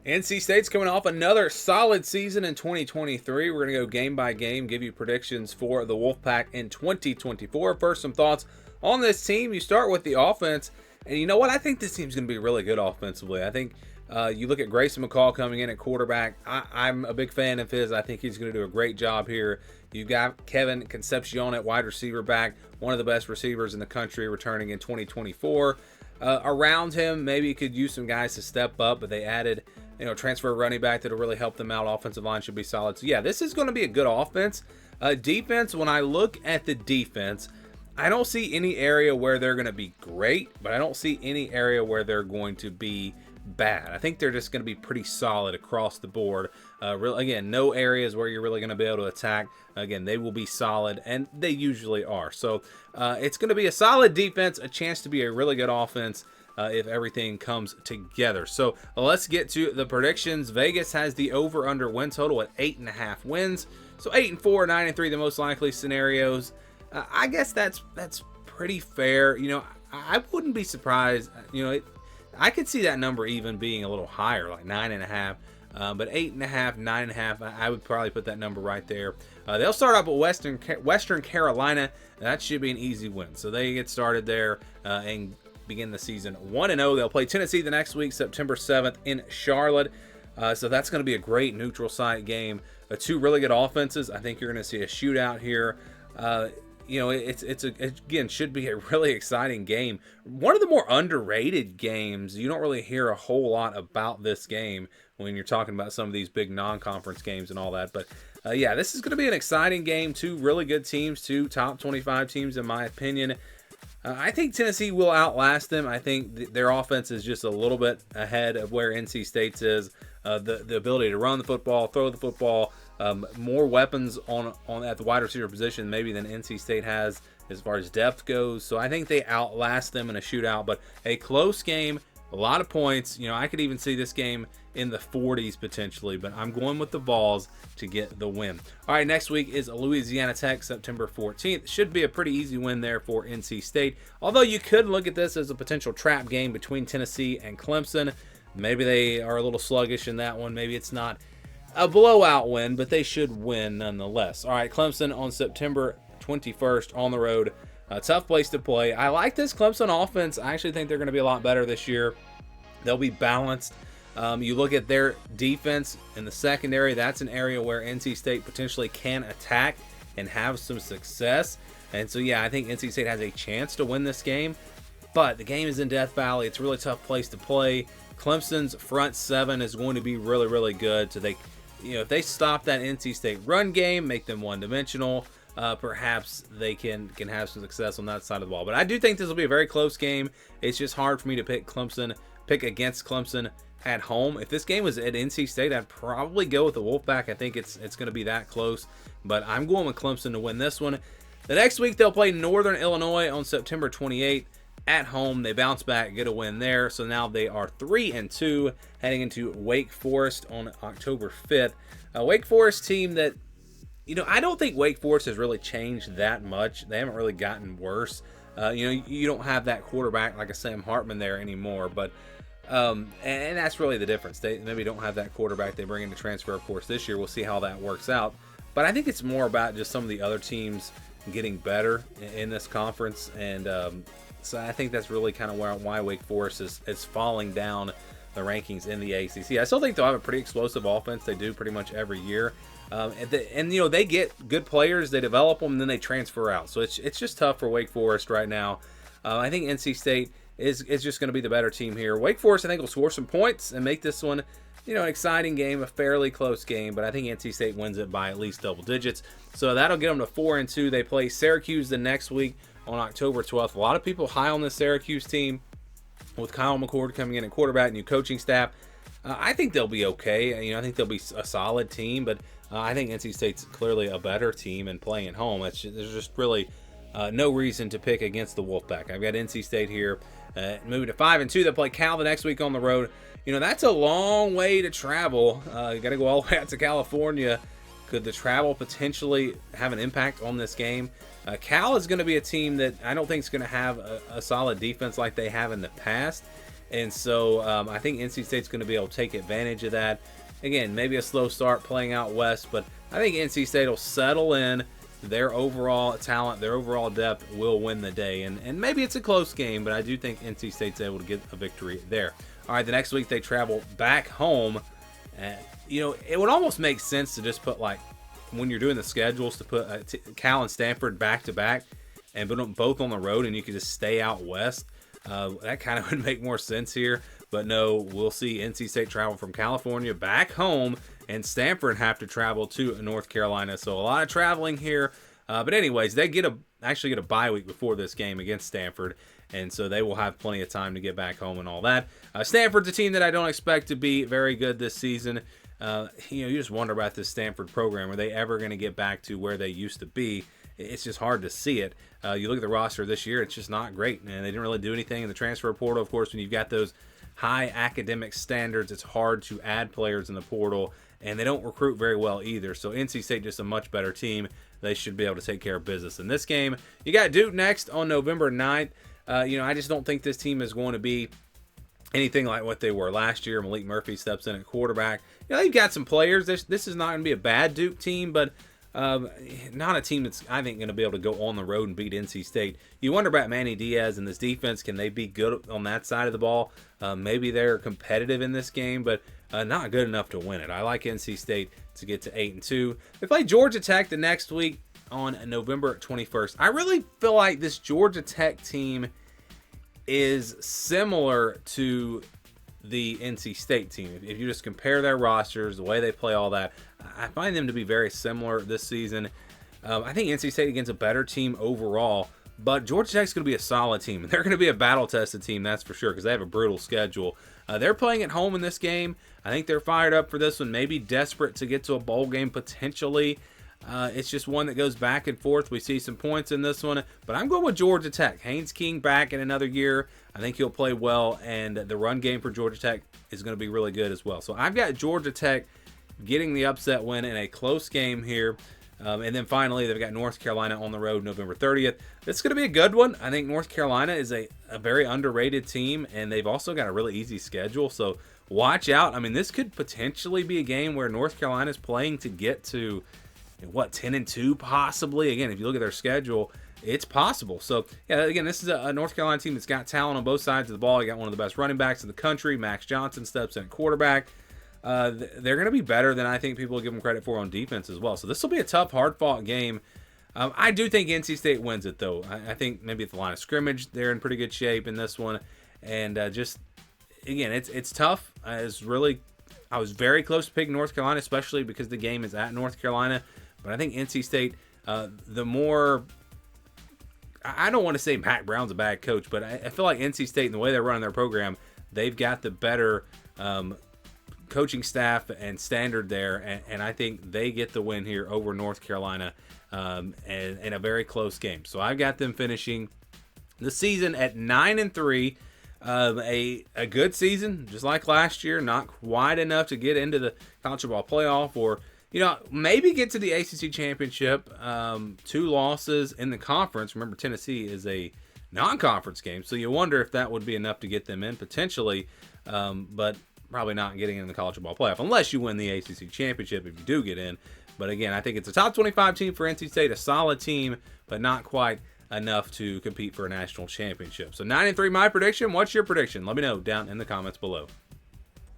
NC State's coming off another solid season in 2023. We're going to go game by game, give you predictions for the Wolfpack in 2024. First, some thoughts on this team. You start with the offense, and you know what? I think this team's going to be really good offensively. I think you look at Grayson McCall coming in at quarterback. I'm a big fan of his. I think he's going to do a great job here. You've got Kevin Concepcion at wide receiver back, one of the best receivers in the country, returning in 2024. Around him, maybe you could use some guys to step up, but they added transfer running back that'll really help them out. Offensive line should be solid. So yeah, this is going to be a good offense. Defense, when I look at the defense, I don't see any area where they're going to be great, but I don't see any area where they're going to be bad. I think they're just going to be pretty solid across the board. Again, no areas where you're really going to be able to attack. Again, they will be solid, and they usually are. So it's going to be a solid defense, a chance to be a really good offense if everything comes together. So let's get to the predictions. Vegas has the over-under win total at 8.5 wins. So 8-4, 9-3, the most likely scenarios. I guess that's pretty fair. I wouldn't be surprised. I could see that number even being a little higher, like 9.5. But 8.5, 9.5, I would probably put that number right there. They'll start off with Western Carolina. That should be an easy win. So they get started there and begin the season 1-0. They'll play Tennessee the next week, September 7th in Charlotte. So that's going to be a great neutral site game. Two really good offenses. I think you're going to see a shootout here. Again, should be a really exciting game. One of the more underrated games. You don't really hear a whole lot about this game when you're talking about some of these big non-conference games and all that. But yeah, this is going to be an exciting game. Two really good teams, two top 25 teams in my opinion. I think Tennessee will outlast them. I think their offense is just a little bit ahead of where NC State's is. The ability to run the football, throw the football, more weapons on at the wide receiver position maybe than NC State has as far as depth goes. So I think they outlast them in a shootout, but a close game, a lot of points. I could even see this game in the 40s potentially, but I'm going with the Vols to get the win. All right, next week is Louisiana Tech, September 14th. Should be a pretty easy win there for NC State, although you could look at this as a potential trap game between Tennessee and Clemson. Maybe they are a little sluggish in that one. Maybe it's not a blowout win, but they should win nonetheless. All right, Clemson on September 21st on the road. A tough place to play. I like this Clemson offense. I actually think they're going to be a lot better this year. They'll be balanced. You look at their defense in the secondary. That's an area where NC State potentially can attack and have some success. And so, yeah, I think NC State has a chance to win this game. But the game is in Death Valley. It's a really tough place to play. Clemson's front seven is going to be really, really good. So if they stop that NC State run game, make them one-dimensional, perhaps they can have some success on that side of the ball. But I do think this will be a very close game. It's just hard for me to pick against Clemson at home. If this game was at NC State, I'd probably go with the Wolfpack. I think it's going to be that close. But I'm going with Clemson to win this one. The next week, they'll play Northern Illinois on September 28th. At home, they bounce back, get a win there. So now they are 3-2, heading into Wake Forest on October 5th. Wake Forest team that, I don't think Wake Forest has really changed that much. They haven't really gotten worse. You don't have that quarterback like a Sam Hartman there anymore, but and that's really the difference. They maybe don't have that quarterback they bring in to transfer, of course, this year. We'll see how that works out. But I think it's more about just some of the other teams getting better in this conference, and so I think that's really kind of why Wake Forest is falling down the rankings in the ACC. I still think they'll have a pretty explosive offense. They do pretty much every year. They get good players, they develop them, and then they transfer out. So it's just tough for Wake Forest right now. I think NC State is just going to be the better team here. Wake Forest, I think, will score some points and make this one, an exciting game, a fairly close game. But I think NC State wins it by at least double digits. So that'll get them to 4-2. They play Syracuse the next week on October 12th. A lot of people high on this Syracuse team with Kyle McCord coming in at quarterback, new coaching staff. I think they'll be okay. I think they'll be a solid team, but I think NC State's clearly a better team and playing at home. There's just really no reason to pick against the Wolfpack. I've got NC State here moving to 5-2. They'll play Cal the next week on the road. That's a long way to travel. You got to go all the way out to California. Could the travel potentially have an impact on this game? Cal is going to be a team that I don't think is going to have a solid defense like they have in the past. And so I think NC State's going to be able to take advantage of that. Again, maybe a slow start playing out west, but I think NC State will settle in. Their overall talent, their overall depth will win the day. And maybe it's a close game, but I do think NC State's able to get a victory there. All right, the next week they travel back home. It would almost make sense to just put, like, when you're doing the schedules, to put Cal and Stanford back-to-back and put them both on the road, and you could just stay out west. That kind of would make more sense here. But no, we'll see NC State travel from California back home, and Stanford have to travel to North Carolina. So a lot of traveling here. But anyways, they actually get a bye week before this game against Stanford, and so they will have plenty of time to get back home and all that. Stanford's a team that I don't expect to be very good this season. You just wonder about this Stanford program. Are they ever going to get back to where they used to be? It's just hard to see it. You look at the roster this year, it's just not great, and they didn't really do anything in the transfer portal. Of course, when you've got those high academic standards, it's hard to add players in the portal, and they don't recruit very well either. So NC State just a much better team. They should be able to take care of business in this game. You got Duke next on November 9th. I just don't think this team is going to be anything like what they were last year. Malik Murphy steps in at quarterback. They've got some players. This is not going to be a bad Duke team, but not a team that's, I think, going to be able to go on the road and beat NC State. You wonder about Manny Diaz and this defense. Can they be good on that side of the ball? Maybe they're competitive in this game, but not good enough to win it. I like NC State to get to 8-2. They play Georgia Tech the next week on November 21st. I really feel like this Georgia Tech team is similar to the NC State team. If you just compare their rosters, the way they play, all that, I find them to be very similar this season. I think NC State against a better team overall, but Georgia Tech's going to be a solid team. They're going to be a battle-tested team, that's for sure, because they have a brutal schedule. They're playing at home in this game. I think they're fired up for this one, maybe desperate to get to a bowl game potentially. It's just one that goes back and forth. We see some points in this one, but I'm going with Georgia Tech. Haynes King back in another year. I think he'll play well, and the run game for Georgia Tech is going to be really good as well. So I've got Georgia Tech getting the upset win in a close game here. And then finally, they've got North Carolina on the road November 30th. It's going to be a good one. I think North Carolina is a very underrated team, and they've also got a really easy schedule. So watch out. I mean, this could potentially be a game where North Carolina is playing to get to, 10-2 possibly. Again, if you look at their schedule, it's possible. So, yeah, again, this is a North Carolina team that's got talent on both sides of the ball. You got one of the best running backs in the country. Max Johnson steps in at quarterback. They're going to be better than I think people give them credit for on defense as well. So this will be a tough, hard-fought game. I do think NC State wins it, though. I think maybe at the line of scrimmage, they're in pretty good shape in this one. And again, it's tough. I was very close to picking North Carolina, especially because the game is at North Carolina. But I think NC State, I don't want to say Matt Brown's a bad coach, but I feel like NC State and the way they're running their program, they've got the better coaching staff and standard there, and I think they get the win here over North Carolina in a very close game. So I've got them finishing the season at 9-3, a good season, just like last year. Not quite enough to get into the college football playoff, or maybe get to the ACC championship. 2 losses in the conference. Remember, Tennessee is a non-conference game, so you wonder if that would be enough to get them in potentially, but probably not getting in the college football playoff unless you win the ACC championship if you do get in. But again, I think it's a top 25 team for NC State, a solid team, but not quite enough to compete for a national championship. So 9-3, my prediction. What's your prediction? Let me know down in the comments below.